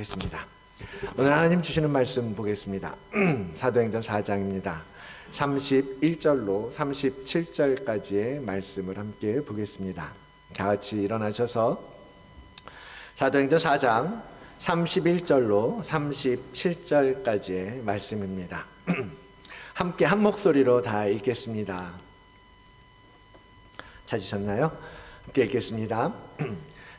겠습니다. 오늘 하나님 주시는 말씀 보겠습니다. 사도행전 4장입니다. 31절로 37절까지의 말씀을 함께 보겠습니다. 다 같이 일어나셔서 사도행전 4장 31절로 37절까지의 말씀입니다. 함께 한 목소리로 다 읽겠습니다. 찾으셨나요? 함께 읽겠습니다.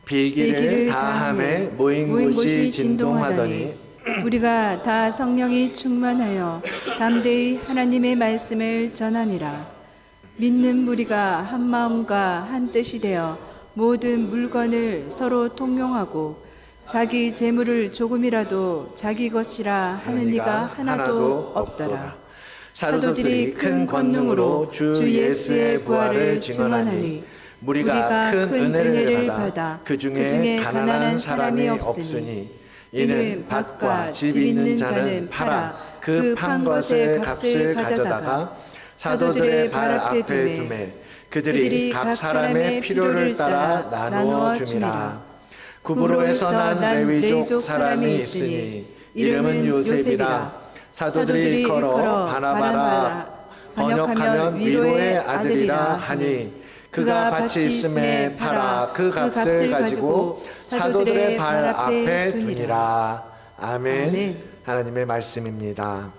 빌기를 다함에 모인 곳이 진동하더니 우리가 다 성령이 충만하여 담대히 하나님의 말씀을 전하니라. 믿는 무리가 한 마음과 한 뜻이 되어 모든 물건을 서로 통용하고 자기 재물을 조금이라도 자기 것이라 하는 이가 하나도 없더라. 사도들이 큰 권능으로 주 예수의 부활을 증언하니 무리가 큰 은혜를 받아 그 중에 가난한 사람이 없으니 이는 밭과 집 있는 자는 팔아 그 판 것의 값을 가져다가 사도들의 발 앞에 두매 그들이 각 사람의 필요를 따라 나누어 줌이라. 구브로에서 난 레위족 사람이 있으니 이름은 요셉이라. 사도들이 걸어 바나바라 번역하면 위로의 아들이라 하니 그가 밭이 있음에 팔아 그 값을 가지고 사도들의 발 앞에 두니라. 아멘. 하나님의 말씀입니다.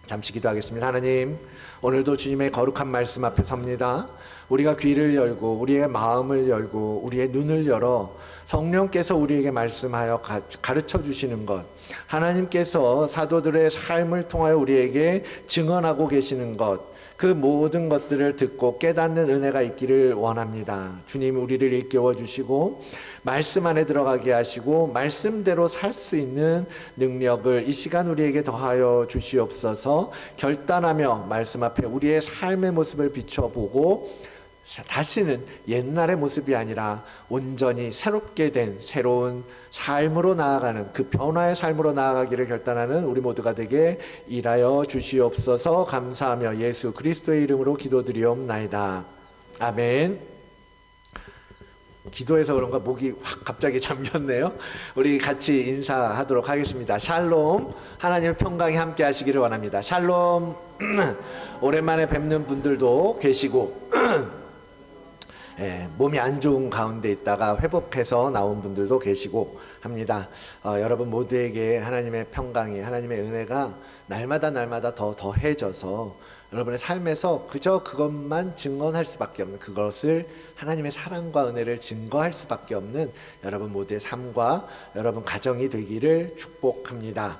잠시 기도하겠습니다. 하나님, 오늘도 주님의 거룩한 말씀 앞에 섭니다. 우리가 귀를 열고 우리의 마음을 열고 우리의 눈을 열어 성령께서 우리에게 말씀하여 가르쳐 주시는 것, 하나님께서 사도들의 삶을 통하여 우리에게 증언하고 계시는 것, 그 모든 것들을 듣고 깨닫는 은혜가 있기를 원합니다. 주님, 우리를 일깨워 주시고 말씀 안에 들어가게 하시고 말씀대로 살 수 있는 능력을 이 시간 우리에게 더하여 주시옵소서. 결단하며 말씀 앞에 우리의 삶의 모습을 비춰보고 다시는 옛날의 모습이 아니라 온전히 새롭게 된 새로운 삶으로 나아가는, 그 변화의 삶으로 나아가기를 결단하는 우리 모두가 되게 일하여 주시옵소서. 감사하며 예수 그리스도의 이름으로 기도드리옵나이다. 아멘. 기도해서 그런가 목이 확 갑자기 잠겼네요. 우리 같이 인사하도록 하겠습니다. 샬롬. 하나님의 평강이 함께 하시기를 원합니다. 샬롬. 오랜만에 뵙는 분들도 계시고 몸이 안 좋은 가운데 있다가 회복해서 나온 분들도 계시고 합니다. 여러분 모두에게 하나님의 평강이, 하나님의 은혜가 날마다 더 더해져서 여러분의 삶에서 그저 그것만 증언할 수밖에 없는, 그것을 하나님의 사랑과 은혜를 증거할 수밖에 없는 여러분 모두의 삶과 여러분 가정이 되기를 축복합니다.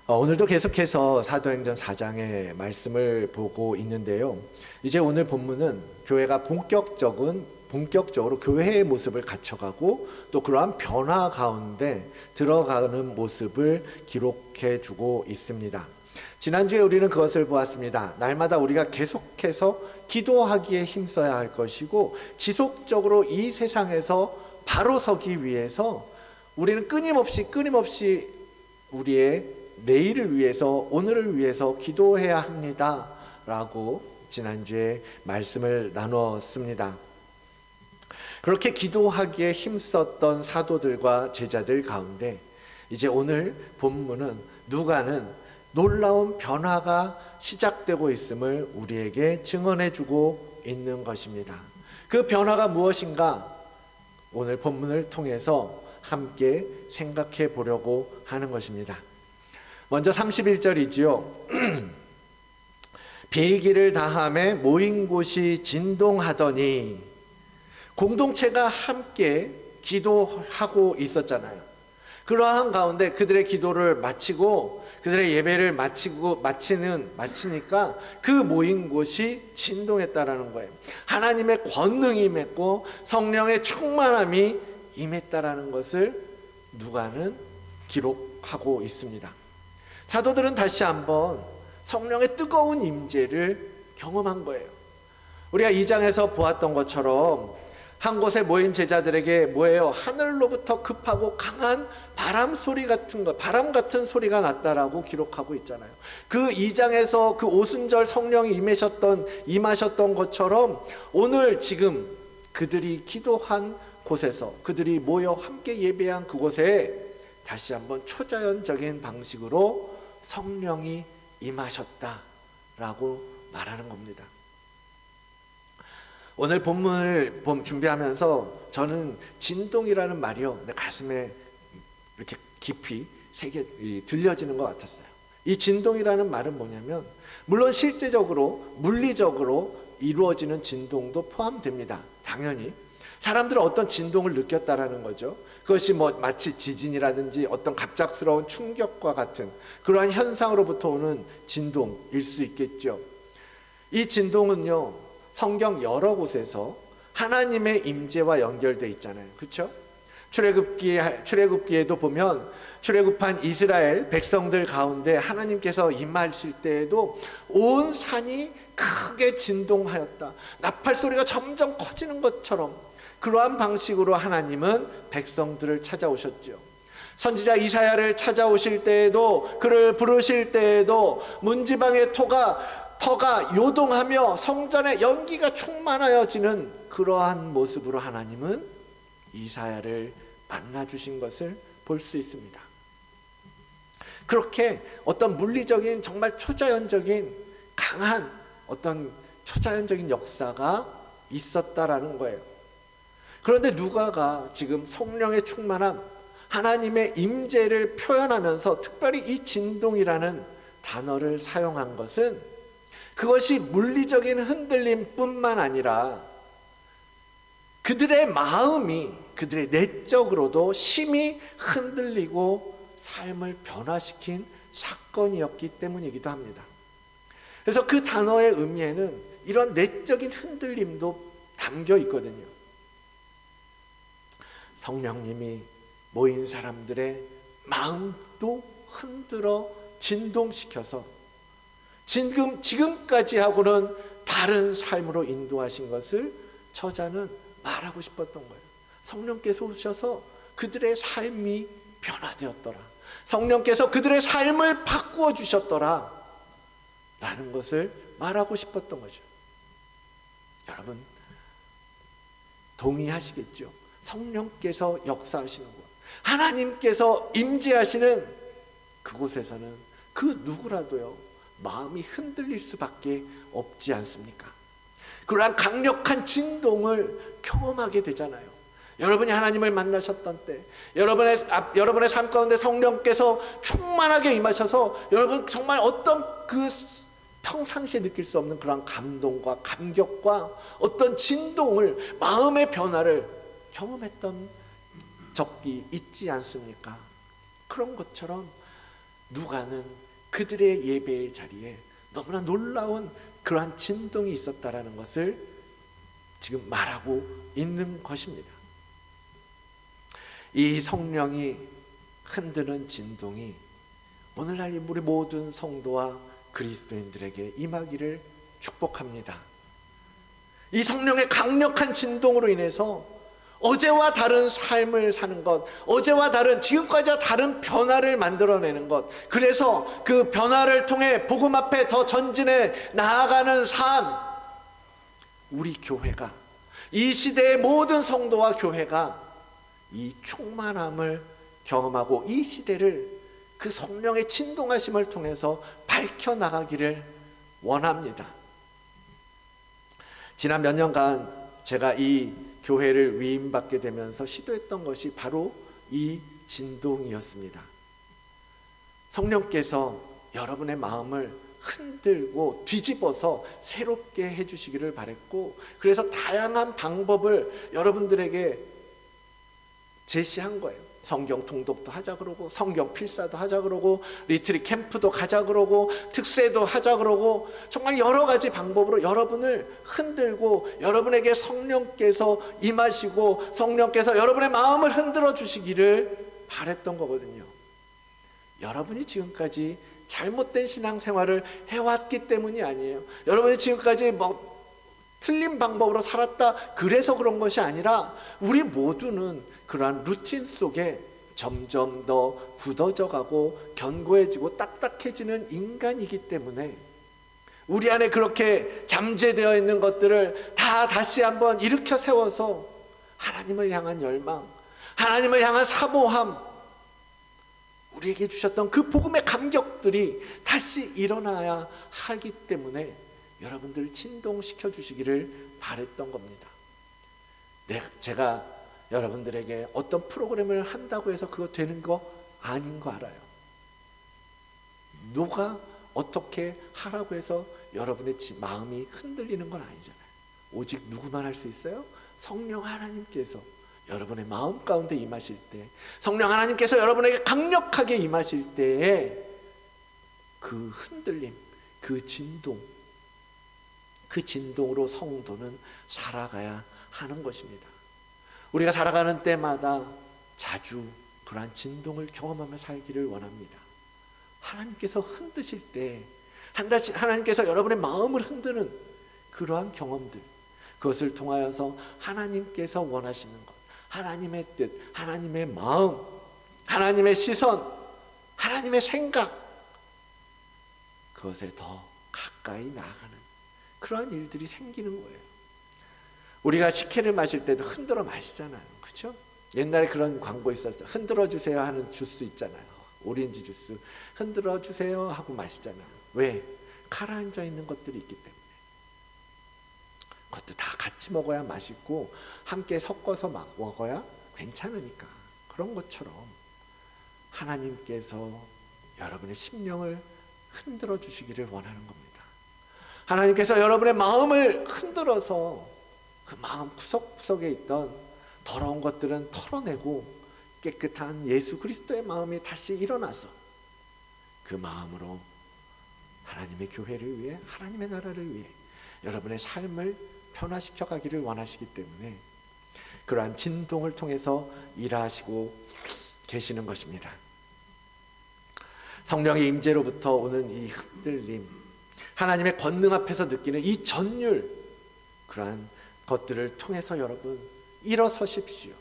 오늘도 계속해서 사도행전 4장의 말씀을 보고 있는데요. 이제 오늘 본문은 교회가 본격적으로 교회의 모습을 갖춰가고 또 그러한 변화 가운데 들어가는 모습을 기록해 주고 있습니다. 지난주에 우리는 그것을 보았습니다. 날마다 우리가 계속해서 기도하기에 힘써야 할 것이고 지속적으로 이 세상에서 바로 서기 위해서 우리는 끊임없이 우리의 내일을 위해서, 오늘을 위해서 기도해야 합니다 라고 지난주에 말씀을 나눴습니다. 그렇게 기도하기에 힘썼던 사도들과 제자들 가운데 이제 오늘 본문은 누가는 놀라운 변화가 시작되고 있음을 우리에게 증언해 주고 있는 것입니다. 그 변화가 무엇인가 오늘 본문을 통해서 함께 생각해 보려고 하는 것입니다. 먼저 31절이지요. 빌기를 다함에 모인 곳이 진동하더니, 공동체가 함께 기도하고 있었잖아요. 그러한 가운데 그들의 기도를 마치고 그들의 예배를 마치니까 그 모인 곳이 진동했다라는 거예요. 하나님의 권능이 임했고 성령의 충만함이 임했다라는 것을 누가는 기록하고 있습니다. 사도들은 다시 한번 성령의 뜨거운 임재를 경험한 거예요. 우리가 2장에서 보았던 것처럼 한 곳에 모인 제자들에게 뭐예요? 하늘로부터 급하고 강한 바람 같은 소리가 났다라고 기록하고 있잖아요. 그 2장에서 그 오순절 성령이 임하셨던 것처럼 오늘 지금 그들이 기도한 곳에서, 그들이 모여 함께 예배한 그곳에 다시 한번 초자연적인 방식으로 성령이 임하셨다라고 말하는 겁니다. 오늘 본문을 준비하면서 저는 진동이라는 말이요, 내 가슴에 이렇게 깊이 들려지는 것 같았어요. 이 진동이라는 말은 뭐냐면, 물론 실제적으로 물리적으로 이루어지는 진동도 포함됩니다. 당연히 사람들은 어떤 진동을 느꼈다라는 거죠. 그것이 마치 지진이라든지 어떤 갑작스러운 충격과 같은 그러한 현상으로부터 오는 진동일 수 있겠죠. 이 진동은요, 성경 여러 곳에서 하나님의 임재와 연결되어 있잖아요. 그렇죠? 출애굽기에도 보면 출애굽한 이스라엘 백성들 가운데 하나님께서 임하실 때에도 온 산이 크게 진동하였다. 나팔 소리가 점점 커지는 것처럼 그러한 방식으로 하나님은 백성들을 찾아오셨죠. 선지자 이사야를 찾아오실 때에도, 그를 부르실 때에도 문지방의 터가 요동하며 성전의 연기가 충만하여지는 그러한 모습으로 하나님은 이사야를 만나주신 것을 볼 수 있습니다. 그렇게 어떤 물리적인 정말 초자연적인 강한 어떤 초자연적인 역사가 있었다라는 거예요. 그런데 누가가 지금 성령의 충만함, 하나님의 임재를 표현하면서 특별히 이 진동이라는 단어를 사용한 것은 그것이 물리적인 흔들림뿐만 아니라 그들의 마음이, 그들의 내적으로도 심히 흔들리고 삶을 변화시킨 사건이었기 때문이기도 합니다. 그래서 그 단어의 의미에는 이런 내적인 흔들림도 담겨 있거든요. 성령님이 모인 사람들의 마음도 흔들어 진동시켜서 지금까지 하고는 다른 삶으로 인도하신 것을 저자는 말하고 싶었던 거예요. 성령께서 오셔서 그들의 삶이 변화되었더라. 성령께서 그들의 삶을 바꾸어 주셨더라. 라는 것을 말하고 싶었던 거죠. 여러분, 동의하시겠죠? 성령께서 역사하시는 곳, 하나님께서 임재하시는 그곳에서는 그 누구라도요, 마음이 흔들릴 수밖에 없지 않습니까? 그러한 강력한 진동을 경험하게 되잖아요. 여러분이 하나님을 만나셨던 때, 여러분의 삶 가운데 성령께서 충만하게 임하셔서 여러분 정말 어떤 그 평상시에 느낄 수 없는 그런 감동과 감격과 어떤 진동을, 마음의 변화를 경험했던 적이 있지 않습니까? 그런 것처럼 누가는 그들의 예배의 자리에 너무나 놀라운 그러한 진동이 있었다라는 것을 지금 말하고 있는 것입니다. 이 성령이 흔드는 진동이 오늘날 우리 모든 성도와 그리스도인들에게 임하기를 축복합니다. 이 성령의 강력한 진동으로 인해서 어제와 다른 삶을 사는 것, 어제와 다른, 지금까지와 다른 변화를 만들어내는 것, 그래서 그 변화를 통해 복음 앞에 더 전진해 나아가는 삶, 우리 교회가, 이 시대의 모든 성도와 교회가 이 충만함을 경험하고 이 시대를 그 성령의 진동하심을 통해서 밝혀나가기를 원합니다. 지난 몇 년간 제가 이 교회를 위임받게 되면서 시도했던 것이 바로 이 진동이었습니다. 성령께서 여러분의 마음을 흔들고 뒤집어서 새롭게 해주시기를 바랬고, 그래서 다양한 방법을 여러분들에게 제시한 거예요. 성경 통독도 하자 그러고, 성경 필사도 하자 그러고, 리트릿 캠프도 가자 그러고, 특세도 하자 그러고, 정말 여러 가지 방법으로 여러분을 흔들고 여러분에게 성령께서 임하시고 성령께서 여러분의 마음을 흔들어 주시기를 바랬던 거거든요. 여러분이 지금까지 잘못된 신앙생활을 해왔기 때문이 아니에요. 여러분이 지금까지 틀린 방법으로 살았다 그래서 그런 것이 아니라, 우리 모두는 그러한 루틴 속에 점점 더 굳어져 가고 견고해지고 딱딱해지는 인간이기 때문에 우리 안에 그렇게 잠재되어 있는 것들을 다시 한번 일으켜 세워서 하나님을 향한 열망, 하나님을 향한 사모함, 우리에게 주셨던 그 복음의 감격들이 다시 일어나야 하기 때문에 여러분들을 진동시켜 주시기를 바랬던 겁니다. 제가 여러분들에게 어떤 프로그램을 한다고 해서 그거 되는 거 아닌 거 알아요. 누가 어떻게 하라고 해서 여러분의 마음이 흔들리는 건 아니잖아요. 오직 누구만 할 수 있어요? 성령 하나님께서 여러분의 마음 가운데 임하실 때, 성령 하나님께서 여러분에게 강력하게 임하실 때에 그 흔들림, 그 진동, 그 진동으로 성도는 살아가야 하는 것입니다. 우리가 살아가는 때마다 자주 그러한 진동을 경험하며 살기를 원합니다. 하나님께서 흔드실 때, 하나님께서 여러분의 마음을 흔드는 그러한 경험들, 그것을 통하여서 하나님께서 원하시는 것, 하나님의 뜻, 하나님의 마음, 하나님의 시선, 하나님의 생각, 그것에 더 가까이 나아가는 그러한 일들이 생기는 거예요. 우리가 식혜를 마실 때도 흔들어 마시잖아요. 그렇죠? 옛날에 그런 광고 있었어요. 흔들어 주세요 하는 주스 있잖아요. 오렌지 주스 흔들어 주세요 하고 마시잖아요. 왜? 가라앉아 있는 것들이 있기 때문에. 그것도 다 같이 먹어야 맛있고 함께 섞어서 먹어야 괜찮으니까. 그런 것처럼 하나님께서 여러분의 심령을 흔들어 주시기를 원하는 겁니다. 하나님께서 여러분의 마음을 흔들어서 그 마음 구석구석에 있던 더러운 것들은 털어내고 깨끗한 예수 그리스도의 마음이 다시 일어나서 그 마음으로 하나님의 교회를 위해, 하나님의 나라를 위해 여러분의 삶을 변화시켜 가기를 원하시기 때문에 그러한 진동을 통해서 일하시고 계시는 것입니다. 성령의 임재로부터 오는 이 흔들림, 하나님의 권능 앞에서 느끼는 이 전율, 그러한 것들을 통해서 여러분 일어서십시오.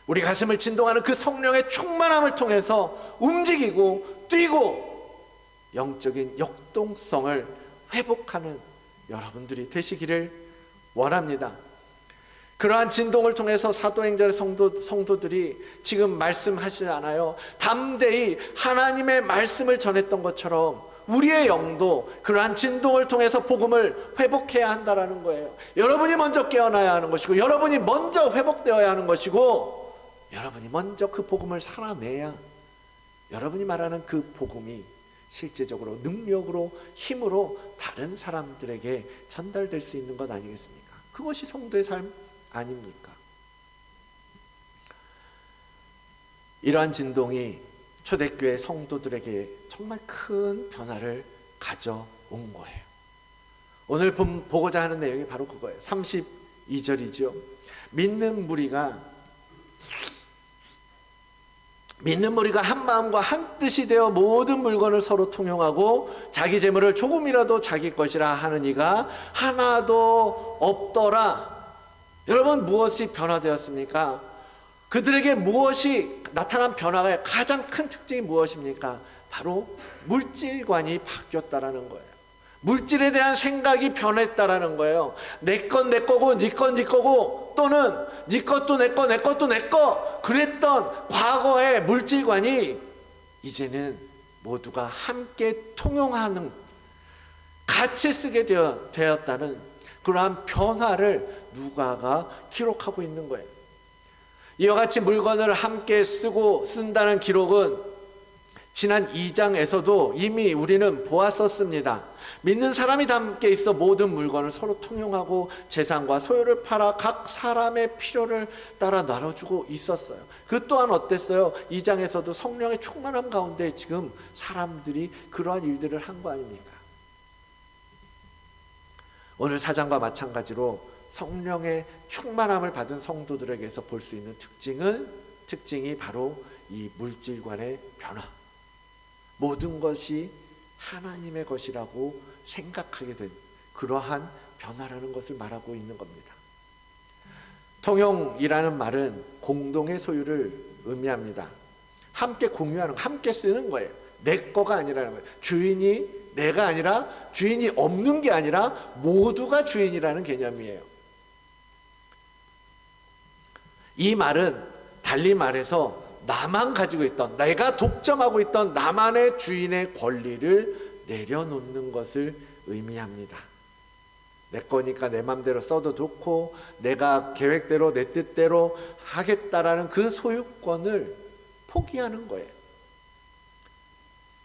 우리 가슴을 진동하는 그 성령의 충만함을 통해서 움직이고 뛰고 영적인 역동성을 회복하는 여러분들이 되시기를 원합니다. 그러한 진동을 통해서 사도행전의 성도들이 지금 말씀하시잖아요. 담대히 하나님의 말씀을 전했던 것처럼 우리의 영도 그러한 진동을 통해서 복음을 회복해야 한다라는 거예요. 여러분이 먼저 깨어나야 하는 것이고, 여러분이 먼저 회복되어야 하는 것이고, 여러분이 먼저 그 복음을 살아내야 여러분이 말하는 그 복음이 실제적으로 능력으로, 힘으로 다른 사람들에게 전달될 수 있는 것 아니겠습니까? 그것이 성도의 삶 아닙니까? 이러한 진동이 초대교회 성도들에게 정말 큰 변화를 가져온 거예요. 오늘 보고자 하는 내용이 바로 그거예요. 32절이죠. 믿는 무리가 한 마음과 한 뜻이 되어 모든 물건을 서로 통용하고 자기 재물을 조금이라도 자기 것이라 하는 이가 하나도 없더라. 여러분, 무엇이 변화되었습니까? 그들에게 무엇이 나타난 변화가 가장 큰 특징이 무엇입니까? 바로 물질관이 바뀌었다라는 거예요. 물질에 대한 생각이 변했다라는 거예요. 내 건 내 거고 네 건 네 거고, 또는 네 것도 내 거, 내 것도 내 거, 그랬던 과거의 물질관이 이제는 모두가 함께 통용하는, 같이 쓰게 되었다는 그러한 변화를 누가가 기록하고 있는 거예요. 이와 같이 물건을 함께 쓴다는 기록은 지난 2장에서도 이미 우리는 보았었습니다. 믿는 사람이 함께 있어 모든 물건을 서로 통용하고 재산과 소유를 팔아 각 사람의 필요를 따라 나눠주고 있었어요. 그 또한 어땠어요? 2장에서도 성령의 충만함 가운데 지금 사람들이 그러한 일들을 한 거 아닙니까? 오늘 4장과 마찬가지로 성령의 충만함을 받은 성도들에게서 볼 수 있는 특징이 바로 이 물질관의 변화, 모든 것이 하나님의 것이라고 생각하게 된 그러한 변화라는 것을 말하고 있는 겁니다. 통용이라는 말은 공동의 소유를 의미합니다. 함께 공유하는, 함께 쓰는 거예요. 내 거가 아니라는 거예요. 주인이 내가 아니라, 주인이 없는 게 아니라 모두가 주인이라는 개념이에요. 이 말은 달리 말해서 나만 가지고 있던, 내가 독점하고 있던 나만의 주인의 권리를 내려놓는 것을 의미합니다. 내 거니까 내 맘대로 써도 좋고 내가 계획대로 내 뜻대로 하겠다라는 그 소유권을 포기하는 거예요.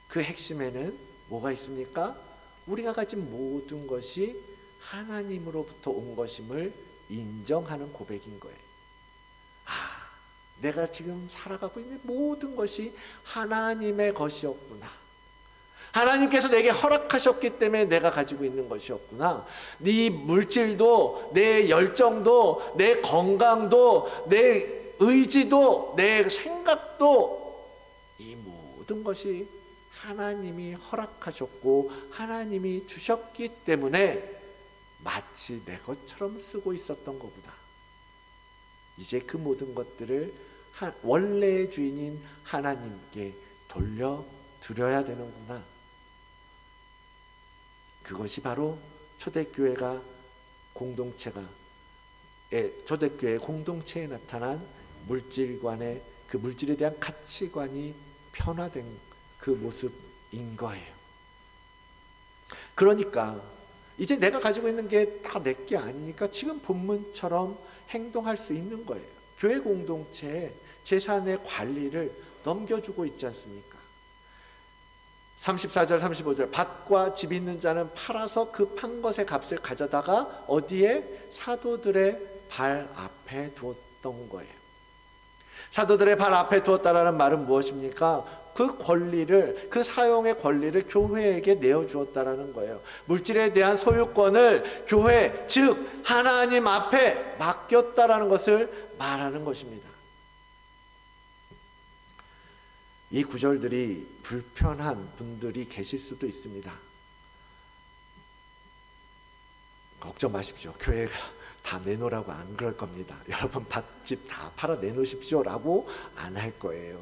그 핵심에는 뭐가 있습니까? 우리가 가진 모든 것이 하나님으로부터 온 것임을 인정하는 고백인 거예요. 내가 지금 살아가고 있는 모든 것이 하나님의 것이었구나. 하나님께서 내게 허락하셨기 때문에 내가 가지고 있는 것이었구나. 네 물질도, 내 열정도, 내 건강도, 내 의지도, 내 생각도, 이 모든 것이 하나님이 허락하셨고 하나님이 주셨기 때문에 마치 내 것처럼 쓰고 있었던 것보다 이제 그 모든 것들을 원래의 주인인 하나님께 돌려드려야 되는구나. 그것이 바로 초대교회의 공동체에 나타난 물질관의 그 물질에 대한 가치관이 변화된 그 모습인 거예요. 그러니까 이제 내가 가지고 있는 게 다 내 게 아니니까 지금 본문처럼 행동할 수 있는 거예요. 교회 공동체에 재산의 관리를 넘겨주고 있지 않습니까? 34절 35절 밭과 집 있는 자는 팔아서 그 판 것의 값을 가져다가 어디에? 사도들의 발 앞에 두었던 거예요. 사도들의 발 앞에 두었다라는 말은 무엇입니까? 그 권리를, 그 사용의 권리를 교회에게 내어주었다라는 거예요. 물질에 대한 소유권을 교회, 즉 하나님 앞에 맡겼다라는 것을 말하는 것입니다. 이 구절들이 불편한 분들이 계실 수도 있습니다. 걱정 마십시오. 교회가 다 내놓으라고 안 그럴 겁니다. 여러분 밭집 다 팔아 내놓으십시오 라고 안 할 거예요.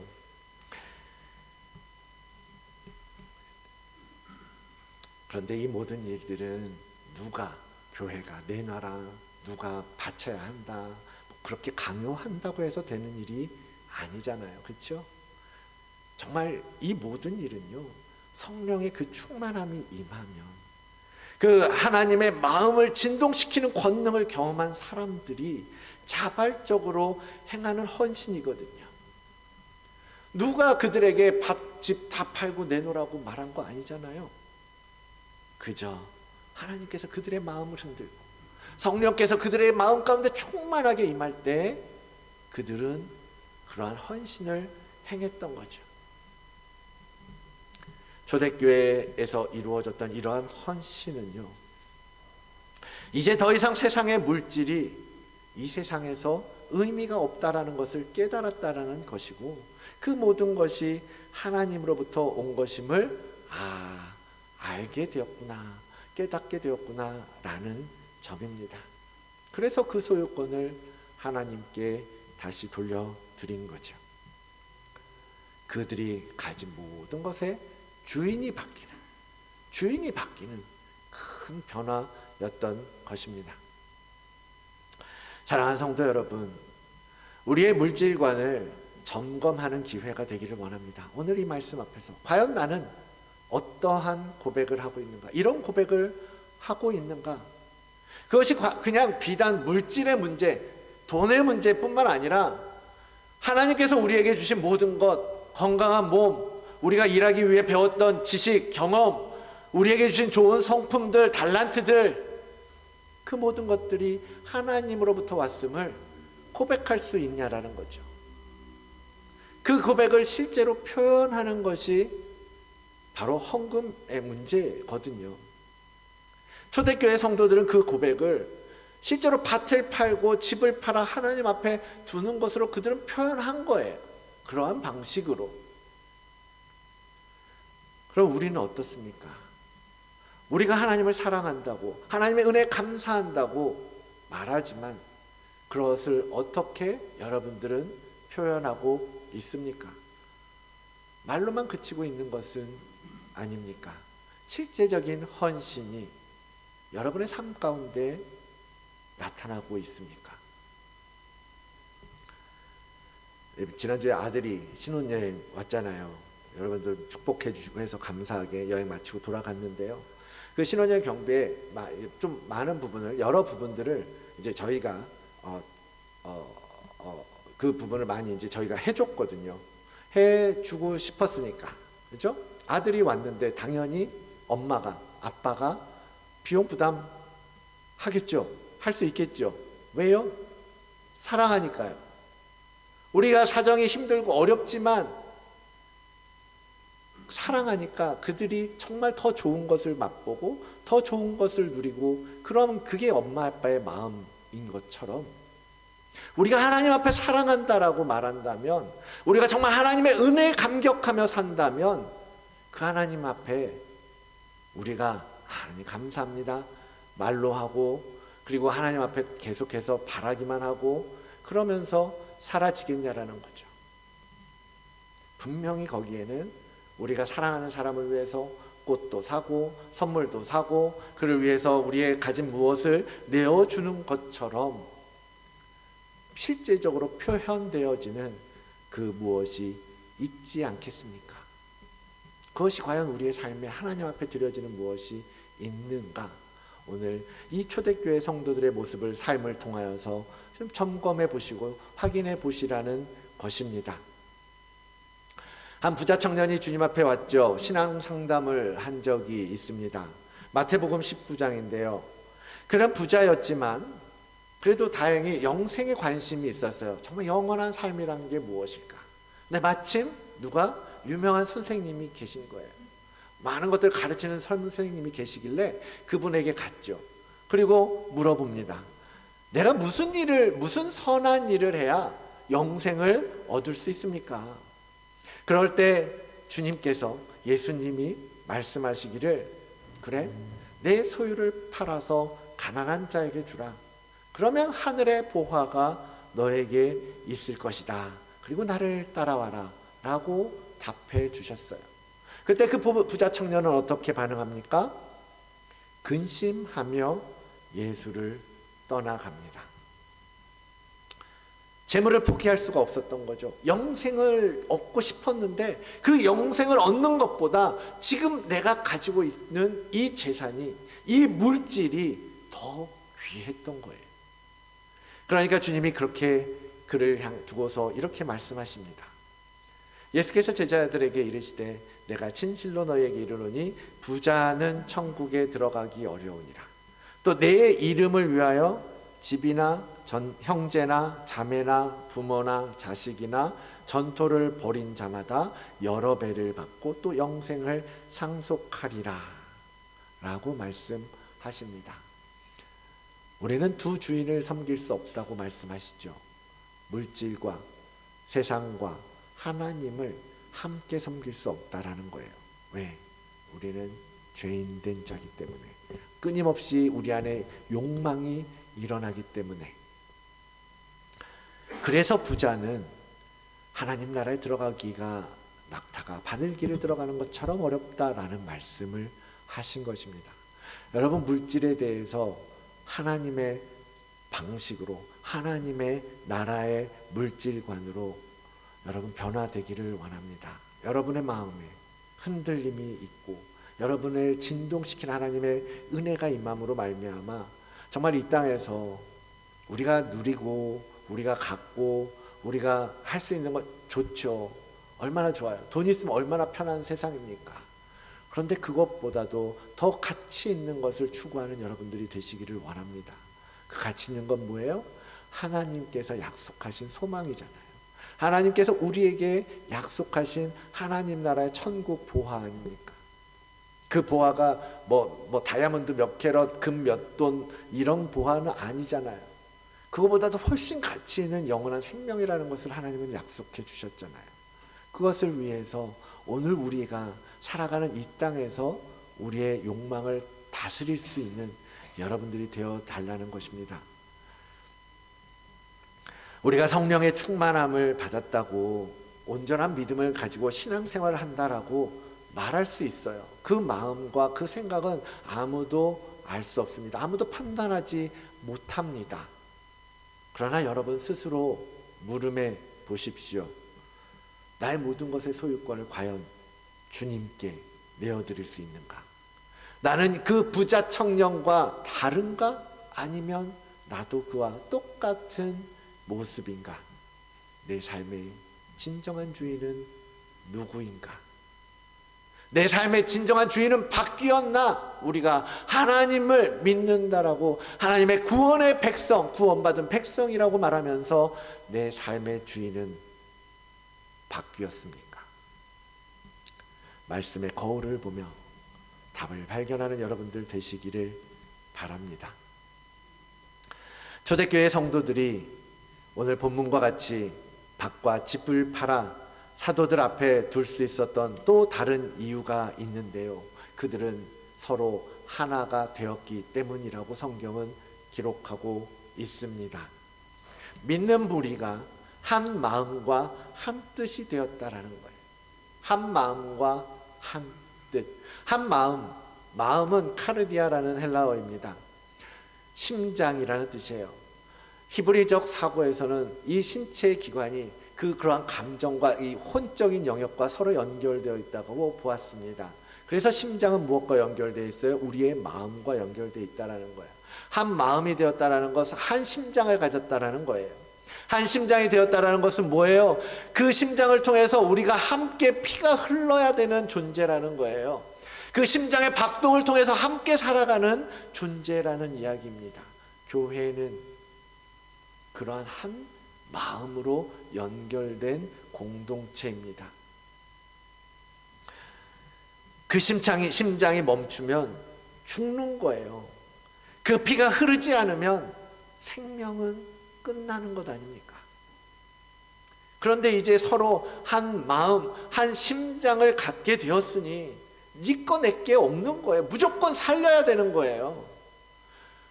그런데 이 모든 일들은 누가 교회가 내놔라, 누가 바쳐야 한다, 그렇게 강요한다고 해서 되는 일이 아니잖아요. 그렇죠? 정말 이 모든 일은요, 성령의 그 충만함이 임하면 그 하나님의 마음을 진동시키는 권능을 경험한 사람들이 자발적으로 행하는 헌신이거든요. 누가 그들에게 밭집 다 팔고 내놓으라고 말한 거 아니잖아요. 그저 하나님께서 그들의 마음을 흔들고 성령께서 그들의 마음 가운데 충만하게 임할 때 그들은 그러한 헌신을 행했던 거죠. 초대교회에서 이루어졌던 이러한 헌신은요, 이제 더 이상 세상의 물질이 이 세상에서 의미가 없다라는 것을 깨달았다라는 것이고, 그 모든 것이 하나님으로부터 온 것임을 알게 되었구나, 깨닫게 되었구나 라는 점입니다. 그래서 그 소유권을 하나님께 다시 돌려드린 거죠. 그들이 가진 모든 것에 주인이 바뀌는 큰 변화였던 것입니다. 사랑하는 성도 여러분, 우리의 물질관을 점검하는 기회가 되기를 원합니다. 오늘 이 말씀 앞에서 과연 나는 어떠한 고백을 하고 있는가? 이런 고백을 하고 있는가? 그것이 그냥 비단 물질의 문제, 돈의 문제뿐만 아니라 하나님께서 우리에게 주신 모든 것, 건강한 몸, 우리가 일하기 위해 배웠던 지식, 경험, 우리에게 주신 좋은 성품들, 달란트들, 그 모든 것들이 하나님으로부터 왔음을 고백할 수 있냐라는 거죠. 그 고백을 실제로 표현하는 것이 바로 헌금의 문제거든요. 초대교회 성도들은 그 고백을 실제로 밭을 팔고 집을 팔아 하나님 앞에 두는 것으로 그들은 표현한 거예요. 그러한 방식으로. 그럼 우리는 어떻습니까? 우리가 하나님을 사랑한다고, 하나님의 은혜에 감사한다고 말하지만 그것을 어떻게 여러분들은 표현하고 있습니까? 말로만 그치고 있는 것은 아닙니까? 실제적인 헌신이 여러분의 삶 가운데 나타나고 있습니까? 지난주에 아들이 신혼여행 왔잖아요. 여러분들 축복해 주시고 해서 감사하게 여행 마치고 돌아갔는데요. 그 신혼여행 경비에 좀 많은 부분을, 여러 부분들을 이제 저희가 그 부분을 많이 이제 저희가 해줬거든요. 해주고 싶었으니까, 그렇죠? 아들이 왔는데 당연히 엄마가, 아빠가 비용 부담 하겠죠. 할 수 있겠죠. 왜요? 사랑하니까요. 우리가 사정이 힘들고 어렵지만 사랑하니까 그들이 정말 더 좋은 것을 맛보고 더 좋은 것을 누리고, 그럼 그게 엄마 아빠의 마음인 것처럼 우리가 하나님 앞에 사랑한다라고 말한다면, 우리가 정말 하나님의 은혜에 감격하며 산다면 그 하나님 앞에 우리가 하나님 감사합니다 말로 하고, 그리고 하나님 앞에 계속해서 바라기만 하고 그러면서 사라지겠냐라는 거죠. 분명히 거기에는 우리가 사랑하는 사람을 위해서 꽃도 사고 선물도 사고 그를 위해서 우리의 가진 무엇을 내어주는 것처럼 실제적으로 표현되어지는 그 무엇이 있지 않겠습니까? 그것이 과연 우리의 삶에 하나님 앞에 드려지는 무엇이 있는가? 오늘 이 초대교회 성도들의 모습을, 삶을 통하여서 좀 점검해 보시고 확인해 보시라는 것입니다. 한 부자 청년이 주님 앞에 왔죠. 신앙 상담을 한 적이 있습니다. 마태복음 19장인데요. 그런 부자였지만 그래도 다행히 영생에 관심이 있었어요. 정말 영원한 삶이란 게 무엇일까? 근데 마침 누가 유명한 선생님이 계신 거예요. 많은 것들을 가르치는 선생님이 계시길래 그분에게 갔죠. 그리고 물어봅니다. 내가 무슨 선한 일을 해야 영생을 얻을 수 있습니까? 그럴 때 주님께서, 예수님이 말씀하시기를, 그래, 내 소유를 팔아서 가난한 자에게 주라. 그러면 하늘의 보화가 너에게 있을 것이다. 그리고 나를 따라와라 라고 답해 주셨어요. 그때 그 부자 청년은 어떻게 반응합니까? 근심하며 예수를 떠나갑니다. 재물을 포기할 수가 없었던 거죠. 영생을 얻고 싶었는데 그 영생을 얻는 것보다 지금 내가 가지고 있는 이 재산이, 이 물질이 더 귀했던 거예요. 그러니까 주님이 그렇게 그를 두고서 이렇게 말씀하십니다. 예수께서 제자들에게 이르시되 내가 진실로 너희에게 이르노니 부자는 천국에 들어가기 어려우니라. 또 내 이름을 위하여 집이나 형제나 자매나 부모나 자식이나 전토를 벌인 자마다 여러 배를 받고 또 영생을 상속하리라 라고 말씀하십니다. 우리는 두 주인을 섬길 수 없다고 말씀하시죠. 물질과 세상과 하나님을 함께 섬길 수 없다라는 거예요. 왜? 우리는 죄인된 자기 때문에, 끊임없이 우리 안에 욕망이 일어나기 때문에. 그래서 부자는 하나님 나라에 들어가기가 낙타가 바늘길을 들어가는 것처럼 어렵다라는 말씀을 하신 것입니다. 여러분, 물질에 대해서 하나님의 방식으로, 하나님의 나라의 물질관으로 여러분 변화되기를 원합니다. 여러분의 마음에 흔들림이 있고 여러분을 진동시킨 하나님의 은혜가 임함으로 말미암아 정말 이 땅에서 우리가 누리고 우리가 갖고 우리가 할 수 있는 것 좋죠. 얼마나 좋아요. 돈 있으면 얼마나 편한 세상입니까? 그런데 그것보다도 더 가치 있는 것을 추구하는 여러분들이 되시기를 원합니다. 그 가치 있는 건 뭐예요? 하나님께서 약속하신 소망이잖아요. 하나님께서 우리에게 약속하신 하나님 나라의 천국 보화 아닙니까? 그 보화가 뭐 다이아몬드 몇 캐럿, 금 몇 돈 이런 보화는 아니잖아요. 그거보다도 훨씬 가치 있는 영원한 생명이라는 것을 하나님은 약속해 주셨잖아요. 그것을 위해서 오늘 우리가 살아가는 이 땅에서 우리의 욕망을 다스릴 수 있는 여러분들이 되어 달라는 것입니다. 우리가 성령의 충만함을 받았다고 온전한 믿음을 가지고 신앙생활을 한다라고 말할 수 있어요. 그 마음과 그 생각은 아무도 알 수 없습니다. 아무도 판단하지 못합니다. 그러나 여러분 스스로 물음에 보십시오. 나의 모든 것의 소유권을 과연 주님께 내어드릴 수 있는가? 나는 그 부자 청년과 다른가? 아니면 나도 그와 똑같은 모습인가? 내 삶의 진정한 주인은 누구인가? 내 삶의 진정한 주인은 바뀌었나? 우리가 하나님을 믿는다라고, 하나님의 구원의 백성, 구원받은 백성이라고 말하면서 내 삶의 주인은 바뀌었습니까? 말씀의 거울을 보며 답을 발견하는 여러분들 되시기를 바랍니다. 초대교회 성도들이 오늘 본문과 같이 밭과 짚을 팔아 사도들 앞에 둘 수 있었던 또 다른 이유가 있는데요. 그들은 서로 하나가 되었기 때문이라고 성경은 기록하고 있습니다. 믿는 무리가 한 마음과 한 뜻이 되었다라는 거예요. 한 마음과 한 뜻. 한 마음, 마음은 카르디아라는 헬라어입니다. 심장이라는 뜻이에요. 히브리적 사고에서는 이 신체 기관이 그러한 감정과 이 혼적인 영역과 서로 연결되어 있다고 보았습니다. 그래서 심장은 무엇과 연결되어 있어요? 우리의 마음과 연결되어 있다는 거예요. 한 마음이 되었다는 것은 한 심장을 가졌다는 거예요. 한 심장이 되었다는 것은 뭐예요? 그 심장을 통해서 우리가 함께 피가 흘러야 되는 존재라는 거예요. 그 심장의 박동을 통해서 함께 살아가는 존재라는 이야기입니다. 교회는 그러한 한 마음으로 연결된 공동체입니다. 그 심장이 멈추면 죽는 거예요. 그 피가 흐르지 않으면 생명은 끝나는 것 아닙니까? 그런데 이제 서로 한 마음, 한 심장을 갖게 되었으니 네 거 내 게 없는 거예요. 무조건 살려야 되는 거예요.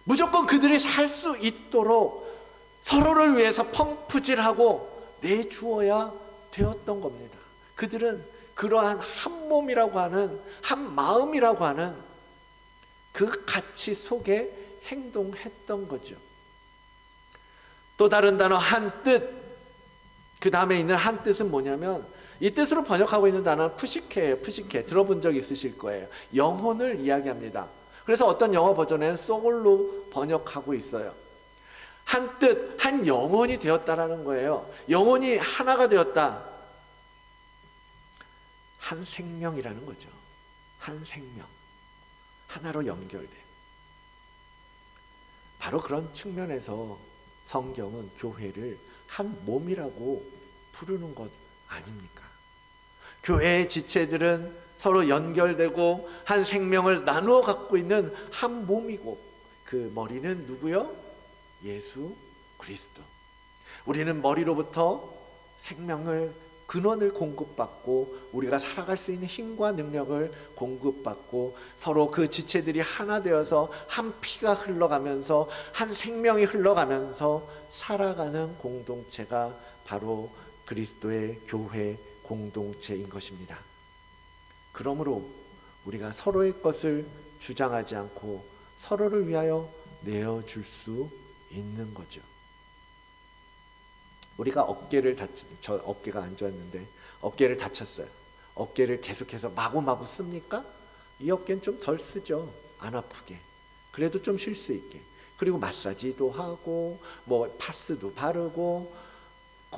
무조건 그들이 살 수 있도록 서로를 위해서 펑프질하고 내주어야 되었던 겁니다. 그들은 그러한 한 몸이라고 하는, 한 마음이라고 하는 그 가치 속에 행동했던 거죠. 또 다른 단어 한 뜻, 그 다음에 있는 한 뜻은 뭐냐면, 이 뜻으로 번역하고 있는 단어는 푸시케예요. 푸시케 들어본 적 있으실 거예요. 영혼을 이야기합니다. 그래서 어떤 영어 버전에는 소울로 번역하고 있어요. 한 뜻, 한 영혼이 되었다라는 거예요. 영혼이 하나가 되었다. 한 생명이라는 거죠. 한 생명, 하나로 연결된. 바로 그런 측면에서 성경은 교회를 한 몸이라고 부르는 것 아닙니까? 교회의 지체들은 서로 연결되고 한 생명을 나누어 갖고 있는 한 몸이고, 그 머리는 누구요? 예수 그리스도. 우리는 머리로부터 생명을, 근원을 공급받고 우리가 살아갈 수 있는 힘과 능력을 공급받고 서로 그 지체들이 하나 되어서 한 피가 흘러가면서 한 생명이 흘러가면서 살아가는 공동체가 바로 그리스도의 교회 공동체인 것입니다. 그러므로 우리가 서로의 것을 주장하지 않고 서로를 위하여 내어줄 수 있는 거죠. 우리가 저 어깨가 안 좋았는데 어깨를 다쳤어요. 어깨를 계속해서 마구마구 씁니까? 이 어깨는 좀 덜 쓰죠. 안 아프게. 그래도 좀 쉴 수 있게. 그리고 마사지도 하고 뭐 파스도 바르고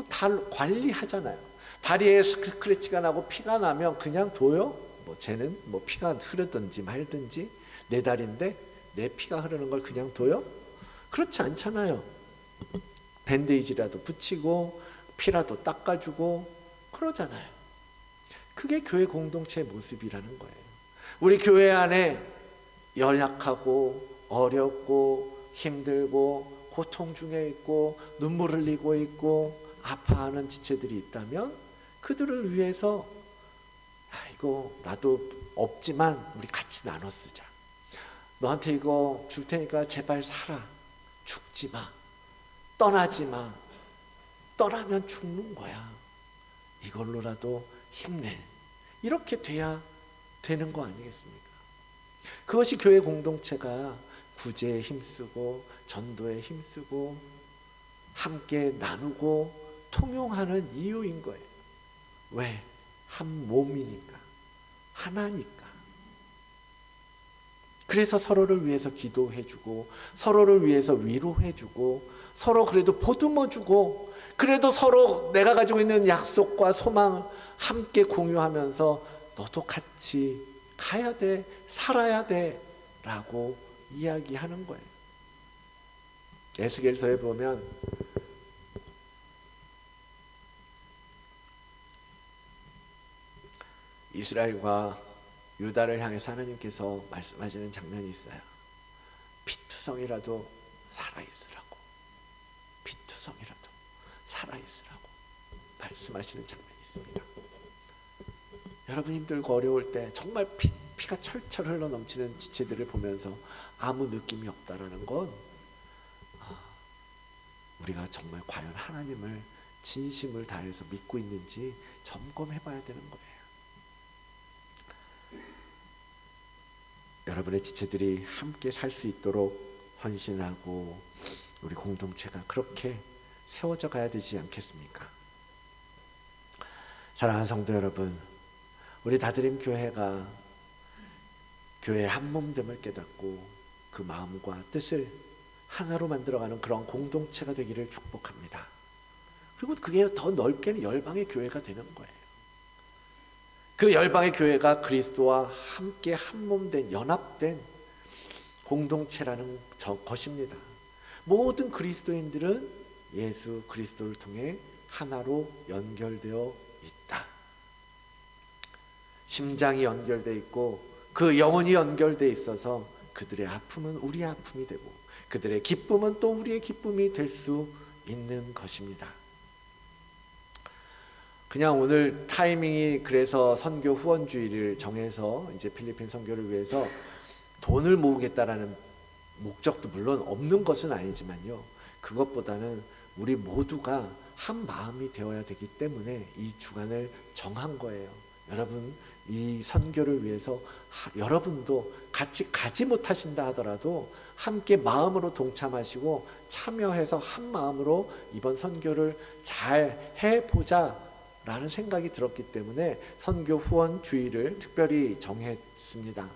다 관리하잖아요. 다리에 스크래치가 나고 피가 나면 그냥 둬요? 뭐 쟤는 뭐 피가 흐르든지 말든지, 내 다리인데 내 피가 흐르는 걸 그냥 둬요? 그렇지 않잖아요. 밴데이지라도 붙이고 피라도 닦아주고 그러잖아요. 그게 교회 공동체의 모습이라는 거예요. 우리 교회 안에 연약하고 어렵고 힘들고 고통 중에 있고 눈물 흘리고 있고 아파하는 지체들이 있다면 그들을 위해서 이거 나도 없지만 우리 같이 나눠 쓰자. 너한테 이거 줄 테니까 제발 살아. 죽지 마. 떠나지 마. 떠나면 죽는 거야. 이걸로라도 힘내. 이렇게 돼야 되는 거 아니겠습니까? 그것이 교회 공동체가 구제에 힘쓰고 전도에 힘쓰고 함께 나누고 통용하는 이유인 거예요. 왜? 한 몸이니까, 하나니까. 그래서 서로를 위해서 기도해주고, 서로를 위해서 위로해주고, 서로 그래도 보듬어주고, 그래도 서로 내가 가지고 있는 약속과 소망을 함께 공유하면서 너도 같이 가야 돼, 살아야 돼 라고 이야기하는 거예요. 에스겔서에 보면 이스라엘과 유다를 향해서 하나님께서 말씀하시는 장면이 있어요. 피투성이라도 살아있으라고, 피투성이라도 살아있으라고 말씀하시는 장면이 있습니다. 여러분 힘들고 어려울 때 정말 피가 철철 흘러 넘치는 지체들을 보면서 아무 느낌이 없다라는 건 우리가 정말 과연 하나님을 진심을 다해서 믿고 있는지 점검해 봐야 되는 거예요. 여러분의 지체들이 함께 살 수 있도록 헌신하고 우리 공동체가 그렇게 세워져 가야 되지 않겠습니까? 사랑하는 성도 여러분, 우리 다드림 교회가 교회의 한 몸됨을 깨닫고 그 마음과 뜻을 하나로 만들어가는 그런 공동체가 되기를 축복합니다. 그리고 그게 더 넓게는 열방의 교회가 되는 거예요. 그 열방의 교회가 그리스도와 함께 한 몸된, 연합된 공동체라는 것입니다. 모든 그리스도인들은 예수 그리스도를 통해 하나로 연결되어 있다. 심장이 연결되어 있고 그 영혼이 연결되어 있어서 그들의 아픔은 우리의 아픔이 되고 그들의 기쁨은 또 우리의 기쁨이 될 수 있는 것입니다. 그냥 오늘 타이밍이 그래서 선교 후원주의를 정해서 이제 필리핀 선교를 위해서 돈을 모으겠다라는 목적도 물론 없는 것은 아니지만요. 그것보다는 우리 모두가 한 마음이 되어야 되기 때문에 이 주간을 정한 거예요. 여러분, 이 선교를 위해서 여러분도 같이 가지 못하신다 하더라도 함께 마음으로 동참하시고 참여해서 한 마음으로 이번 선교를 잘 해보자 라는 생각이 들었기 때문에 선교 후원 주의를 특별히 정했습니다.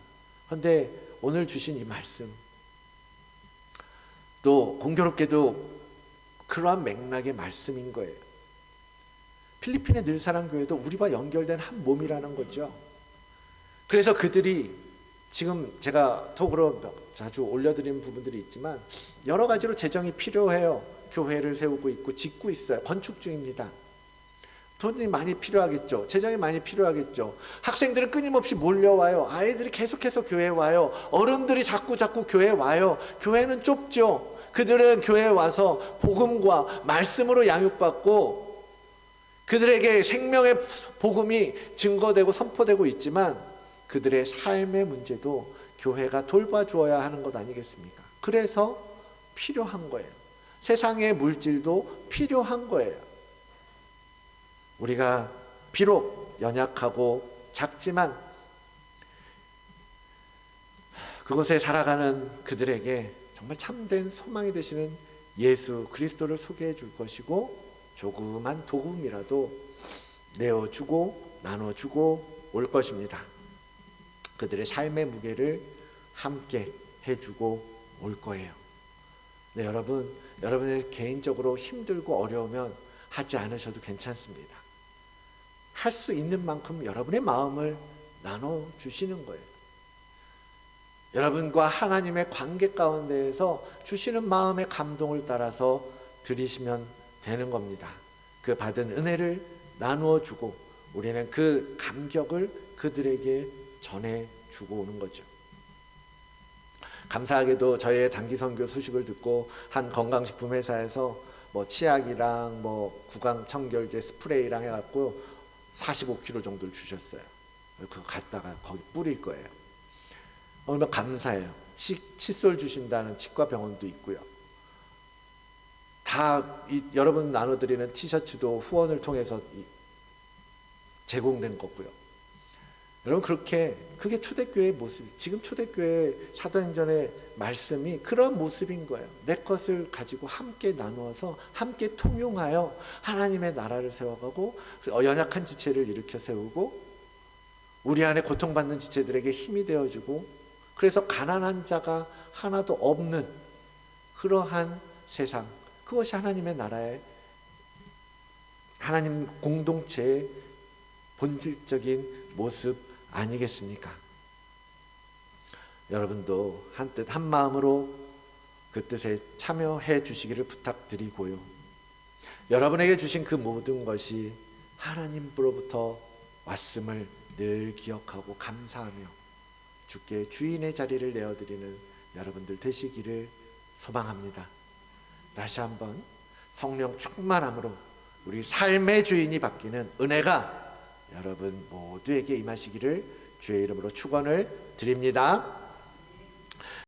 그런데 오늘 주신 이 말씀 또 공교롭게도 그러한 맥락의 말씀인 거예요. 필리핀의 늘사랑교회도 우리와 연결된 한 몸이라는 거죠. 그래서 그들이 지금 제가 톡으로 자주 올려드리는 부분들이 있지만 여러 가지로 재정이 필요해요. 교회를 세우고 있고 짓고 있어요. 건축 중입니다. 돈이 많이 필요하겠죠. 재정이 많이 필요하겠죠. 학생들은 끊임없이 몰려와요. 아이들이 계속해서 교회에 와요. 어른들이 자꾸 교회에 와요. 교회는 좁죠. 그들은 교회에 와서 복음과 말씀으로 양육받고 그들에게 생명의 복음이 증거되고 선포되고 있지만 그들의 삶의 문제도 교회가 돌봐주어야 하는 것 아니겠습니까? 그래서 필요한 거예요. 세상의 물질도 필요한 거예요. 우리가 비록 연약하고 작지만 그곳에 살아가는 그들에게 정말 참된 소망이 되시는 예수 그리스도를 소개해 줄 것이고 조그만 도움이라도 내어주고 나눠주고 올 것입니다. 그들의 삶의 무게를 함께 해주고 올 거예요. 네, 여러분의 개인적으로 힘들고 어려우면 하지 않으셔도 괜찮습니다. 할 수 있는 만큼 여러분의 마음을 나눠주시는 거예요. 여러분과 하나님의 관계 가운데에서 주시는 마음의 감동을 따라서 드리시면 되는 겁니다. 그 받은 은혜를 나누어 주고 우리는 그 감격을 그들에게 전해주고 오는 거죠. 감사하게도 저의 단기 선교 소식을 듣고 한 건강식품 회사에서 치약이랑 구강 청결제 스프레이랑 해갖고 45kg 정도를 주셨어요. 그거 갖다가 거기 뿌릴 거예요. 얼마나 감사해요. 칫솔 주신다는 치과 병원도 있고요. 다 여러분 나눠드리는 티셔츠도 후원을 통해서 제공된 거고요. 여러분 그게 초대교회의 모습. 지금 초대교회 사도행전의 말씀이 그런 모습인 거예요. 내 것을 가지고 함께 나누어서 함께 통용하여 하나님의 나라를 세워가고 연약한 지체를 일으켜 세우고 우리 안에 고통받는 지체들에게 힘이 되어주고 그래서 가난한 자가 하나도 없는 그러한 세상, 그것이 하나님의 나라의 하나님 공동체의 본질적인 모습 아니겠습니까? 여러분도 한뜻 한마음으로 그 뜻에 참여해 주시기를 부탁드리고요. 여러분에게 주신 그 모든 것이 하나님으로부터 왔음을 늘 기억하고 감사하며 주께 주인의 자리를 내어드리는 여러분들 되시기를 소망합니다. 다시 한번 성령 충만함으로 우리 삶의 주인이 바뀌는 은혜가 여러분 모두에게 임하시기를 주의 이름으로 축원을 드립니다.